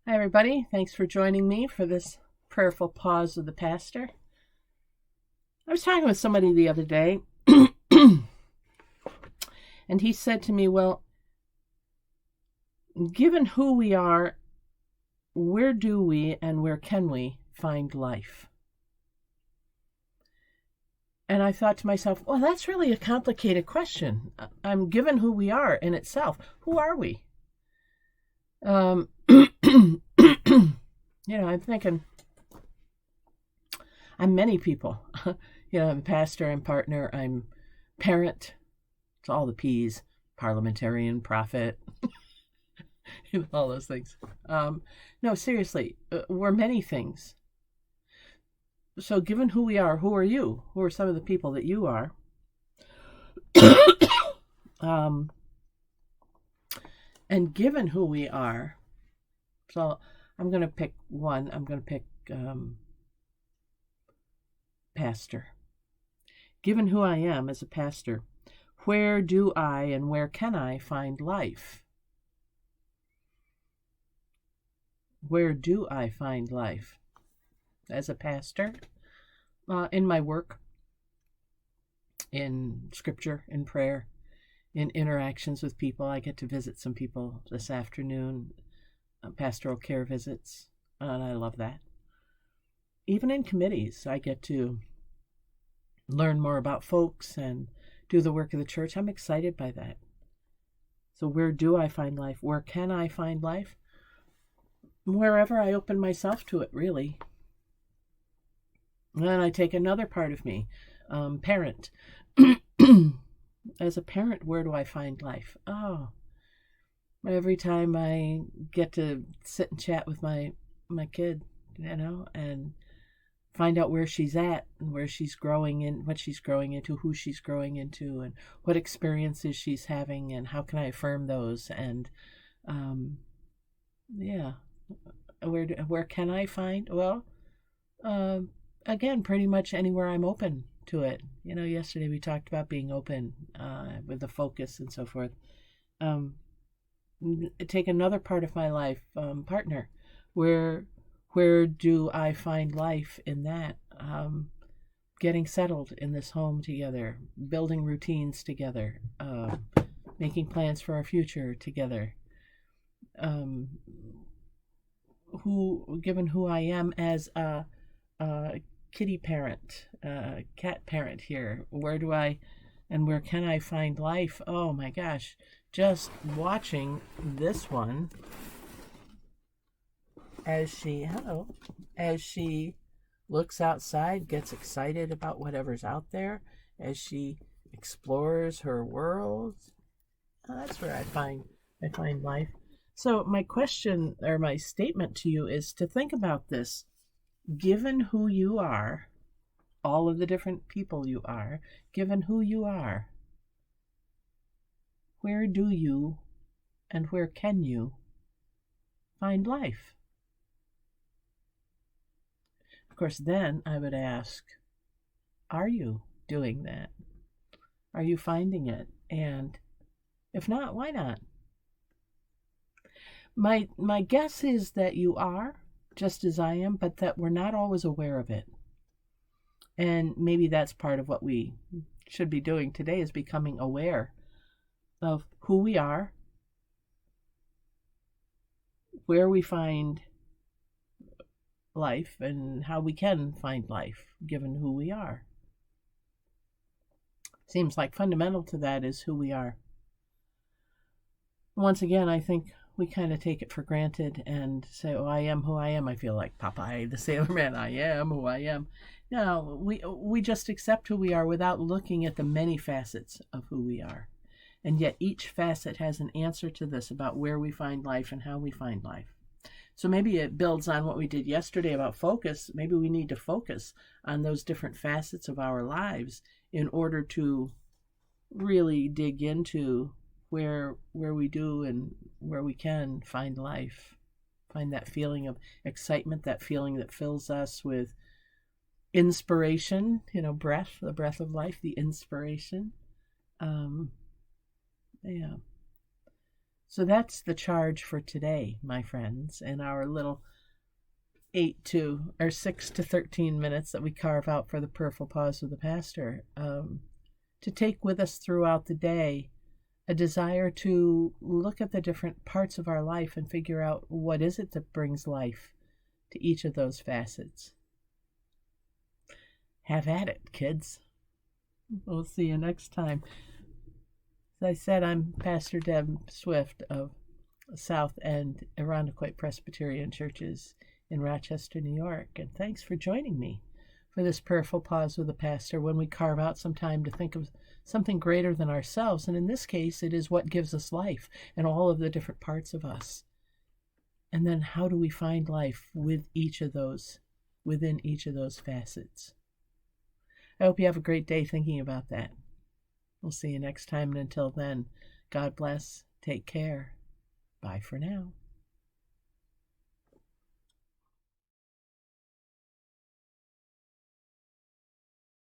Hi, everybody. Thanks for joining me for this prayerful pause of the pastor. I was talking with somebody the other day, and he said to me, well, given who we are, where do we and where can we find life? And I thought to myself, well, that's really a complicated question. I'm given who we are in itself. Who are we? I'm thinking, I'm many people. I'm a pastor, I'm partner, I'm parent. It's all the P's, parliamentarian, prophet, all those things. No, seriously, we're many things. So given who we are, who are you? Who are some of the people that you are? And given who we are, so I'm going to pick one. I'm going to pick pastor. Given who I am as a pastor, where do I and where can I find life? Where do I find life? As a pastor, in my work, in scripture, in prayer, in interactions with people. I get to visit some people this afternoon, pastoral care visits, and I love that. Even in committees, I get to learn more about folks and do the work of the church. I'm excited by that. So where do I find life? Where can I find life? Wherever I open myself to it, really. Then I take another part of me, parent. As a parent, where do I find life? Oh, every time I get to sit and chat with my kid, and find out where she's at and where she's growing in, what she's growing into, who she's growing into, and what experiences she's having, and how can I affirm those? And where can I find? Well, again, pretty much anywhere I'm open to it. Yesterday we talked about being open with the focus and so forth. Take another part of my life, partner. Where do I find life in that? Getting settled in this home together, building routines together, making plans for our future together. Given who I am as a kitty parent, cat parent here, where do I and where can I find life? Oh my gosh, just watching this one as she looks outside, gets excited about whatever's out there, as she explores her world. That's where I find life. So my question or my statement to you is to think about this. Given who you are, all of the different people you are, given who you are, where do you and where can you find life? Of course, then I would ask, are you doing that? Are you finding it? And if not, why not? My guess is that you are, just as I am, but that we're not always aware of it. And maybe that's part of what we should be doing today, is becoming aware of who we are, where we find life, and how we can find life given who we are. Seems like fundamental to that is who we are. Once again, I think we kind of take it for granted and say, oh, I am who I am. I feel like Popeye the Sailor Man. I am who I am. No, we just accept who we are without looking at the many facets of who we are. And yet each facet has an answer to this about where we find life and how we find life. So maybe it builds on what we did yesterday about focus. Maybe we need to focus on those different facets of our lives in order to really dig into where we do and where we can find life, find that feeling of excitement, that feeling that fills us with inspiration, breath, the breath of life, the inspiration. So that's the charge for today, my friends, in our little 6 to 13 minutes that we carve out for the prayerful pause with the pastor, to take with us throughout the day a desire to look at the different parts of our life and figure out what is it that brings life to each of those facets. Have at it, kids. We'll see you next time. As I said, I'm Pastor Deb Swift of South End Irondequoit Presbyterian Churches in Rochester, New York, and thanks for joining me for this prayerful pause with the pastor when we carve out some time to think of something greater than ourselves, and in this case it is what gives us life and all of the different parts of us. And then how do we find life within each of those facets? I hope you have a great day thinking about that. We'll see you next time, and until then, God bless, take care, bye for now.